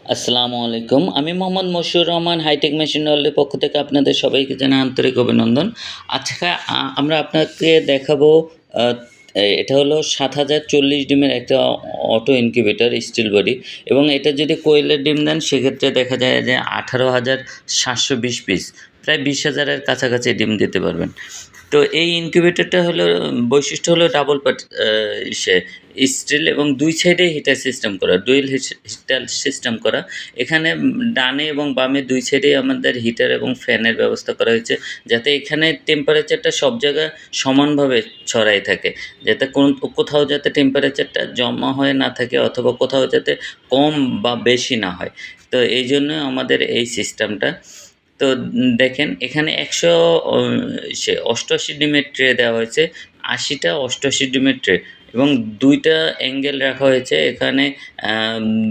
আসসালামু আলাইকুম। আমি মোহাম্মদ মশিউর রহমান হাইটেক মেশিন ওয়ার্ল্ডের পক্ষ থেকে আপনাদের সবাইকে জানাই আন্তরিক অভিনন্দন। আজকে আমরা আপনাকে দেখাবো আ এটা হলো ৭০৪০ ডিমের একটা অটো ইনকিউবেটর স্টিল বডি এবং এটা যদি কোয়েলের ডিম দেন সেক্ষেত্রে দেখা যায় যে ১৮,৭২০ পিস, প্রায় ২০,০০০ এর কাছাকাছি ডিম দিতে পারবেন। তো এই ইনকিউবেটরটা হলো বৈশিষ্ট্য হলো ডাবল পার্ট ইসে স্টিল এবং ২ সাইডে হিটার সিস্টেম করা, ডুয়েল হিটার সিস্টেম করা। এখানে ডানে এবং বামে ২ সাইডেই আমাদের হিটার এবং ফ্যানের ব্যবস্থা করা হয়েছে, যাতে এখানে টেম্পারেচারটা সব জায়গায় সমানভাবে ছড়াই থাকে। যাতে কোথাও যাতে টেম্পারেচারটা জমা হয়ে না থাকে অথবা কোথাও যাতে কম বা বেশি না হয়। তো এইজন্য আমাদের এই সিস্টেমটা। তো দেখেন এখানে ৮৮ ডিমের ট্রে দেওয়া হয়েছে, ৮০ টা ৮৮ ডিমের ট্রে এবং ২ টা অ্যাঙ্গেল রাখা হয়েছে। এখানে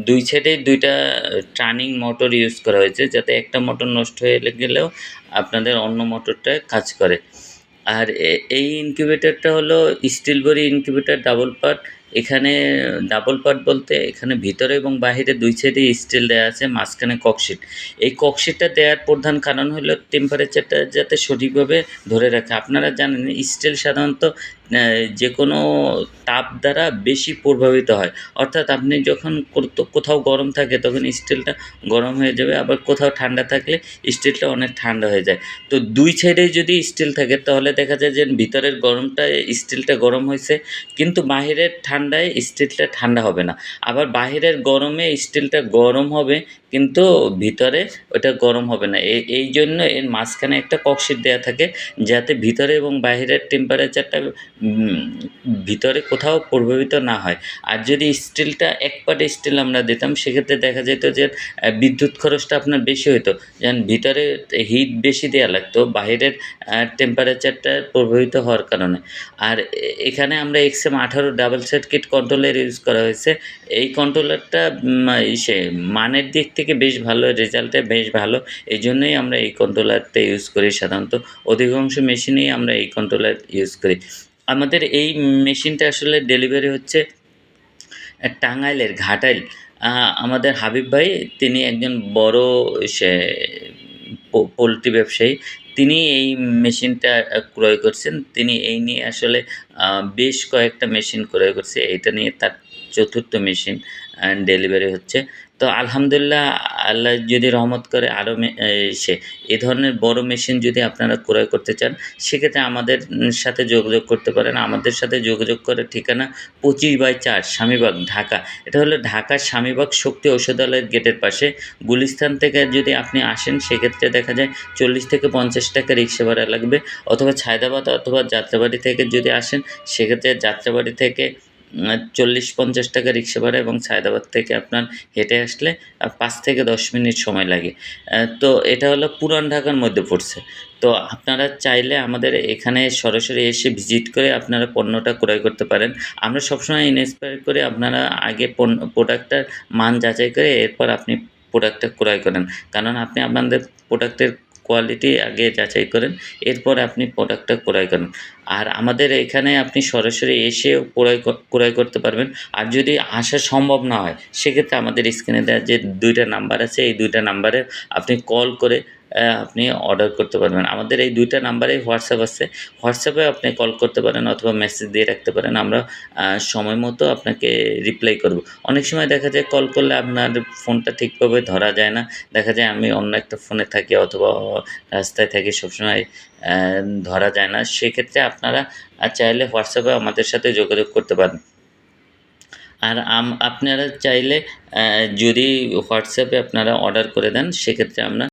২ সাইডেই ২ টা টার্নিং মোটর ইউজ করা হয়েছে, যাতে একটা মোটর নষ্ট হয়ে গেলেও আপনাদের অন্য মোটরটায় কাজ করে। আর এই ইনকিউবেটরটা হলো steel body incubator double part. এখানে ডাবল পার্ট বলতে এখানে ভিতরে এবং বাহিরে ২ সাইডেই স্টিল দেয়া আছে, মাঝখানে ককশিট। এই ককশিটটা দেওয়ার প্রধান কারণ হলো টেম্পারেচারটা যাতে সঠিকভাবে ধরে রাখে। আপনারা জানেন স্টিল সাধারণত যেকোনো তাপ দ্বারা বেশি প্রভাবিত হয়। অর্থাৎ আপনি যখন কোথাও গরম থাকে তখন স্টিলটা গরম হয়ে যাবে, আবার কোথাও ঠান্ডা থাকলে স্টিলটা অনেক ঠান্ডা হয়ে যায়। তো ২ সাইডেই যদি স্টিল থাকে তাহলে দেখা যায় যে ভিতরের গরমটায় স্টিলটা গরম হইছে, কিন্তু বাহিরের ঠান্ডায় স্টিলটা ঠান্ডা হবে না। আবার বাহিরের গরমে স্টিলটা গরম হবে, কিন্তু ভিতরে ওইটা গরম হবে না। এইজন্য এর মাঝখানে একটা ককশিট দেয়া থাকে, যাতে ভিতরে এবং বাহিরের টেম্পারেচারটা ভিতরে কোথাও প্রভাবিত না হয়। আর যদি স্টিলটা এক পার্ট স্টিল আমরা দিতাম সেক্ষেত্রে দেখা যেত যে বিদ্যুৎ খরচটা আপনার বেশি হইতো। যেমন ভিতরে হিট বেশি দেয়া লাগতো বাহিরের টেম্পারেচারটা প্রভাবিত হওয়ার কারণে। আর এখানে আমরা XM18 double circuit controller use করা হয়েছে। এই কন্ট্রোলারটা মানের দিক থেকে বেশ ভালো, রেজাল্টে বেশ ভালো। এইজন্যই আমরা এই কন্ট্রোলারটা ইউজ করি সাধারণত। অধিকাংশ মেশিনেই আমরা এই কন্ট্রোলার ইউজ করি। আমাদের এই মেশিনটা আসলে ডেলিভারি হচ্ছে টাঙ্গাইলের ঘাটাইল। আমাদের হাবিব ভাই, তিনি একজন বড় সে পোল্ট্রি ব্যবসায়ী। তিনি এই মেশিনটা ক্রয় করছেন। তিনি এই নিয়ে আসলে বেশ কয়েকটা মেশিন ক্রয় করছে। এটা নিয়ে তার ৪র্থ মেশিন ডেলিভারি হচ্ছে। তো আলহামদুলিল্লাহ, আল্লাহ যদি রহমত করে আরও এ ধরনের বড় মেশিন যদি আপনারা ক্রয় করতে চান, সেক্ষেত্রে আমাদের সাথে যোগাযোগ করতে পারেন। আমাদের সাথে যোগাযোগ করার ঠিকানা ২৫/৪ স্বামীবাগ, ঢাকা। এটা হলো ঢাকার স্বামীবাগ শক্তি ঔষধালয়ের গেটের পাশে। গুলিস্তান থেকে যদি আপনি আসেন সেক্ষেত্রে দেখা যায় ৪০ থেকে ৫০ টাকা রিক্সা ভাড়া লাগবে, অথবা ছায়দাবাদ অথবা যাত্রাবাড়ি থেকে যদি আসেন সেক্ষেত্রে যাত্রাবাড়ি থেকে ৪০-৫০ টাকা রিক্সা ভাড়া এবং ছায়দাবাদ থেকে আপনার হেঁটে আসলে ৫ থেকে ১০ মিনিট সময় লাগে। তো এটা হলো পুরান ঢাকার মধ্যে পড়ছে। তো আপনারা চাইলে আমাদের এখানে সরাসরি এসে ভিজিট করে আপনারা পণ্যটা ক্রয় করতে পারেন। আমরা সবসময় ইন্সপায়ার করি আপনারা আগে প্রোডাক্টটার মান যাচাই করে এরপর আপনি প্রোডাক্টটা ক্রয় করেন। কারণ আপনি আপনাদের প্রোডাক্টের কোয়ালিটি আগে যাচাই করেন, এরপর আপনি প্রোডাক্টটা ক্রয় করেন। আর আমাদের এখানে আপনি সরাসরি এসেও ক্রয় করতে পারবেন। আর যদি আসা সম্ভব না হয় সেক্ষেত্রে আমাদের স্ক্রিনে দেওয়া যে ২ টা নাম্বার আছে, এই ২ টা নাম্বারে আপনি কল করে আপনি অর্ডার করতে পারবেন। আমাদের এই ২ টা নাম্বারেই হোয়াটসঅ্যাপ আছে। হোয়াটসঅ্যাপে আপনি কল করতে পারেন অথবা মেসেজ দিয়ে রাখতে পারেন। আমরা সময় মতো আপনাকে রিপ্লাই করব। অনেক সময় দেখা যায় কল করলে আপনার ফোনটা ঠিকভাবে ধরা যায় না। দেখা যায় আমি অন্য একটা ফোনে থাকি অথবা রাস্তায় থাকি, সবসময় ধরা যায় না। সেক্ষেত্রে আপনারা চাইলে হোয়াটসঅ্যাপে আমাদের সাথে যোগাযোগ করতে পারেন। আর আপনারা চাইলে যদি হোয়াটসঅ্যাপে আপনারা অর্ডার করে দেন সেক্ষেত্রে আমরা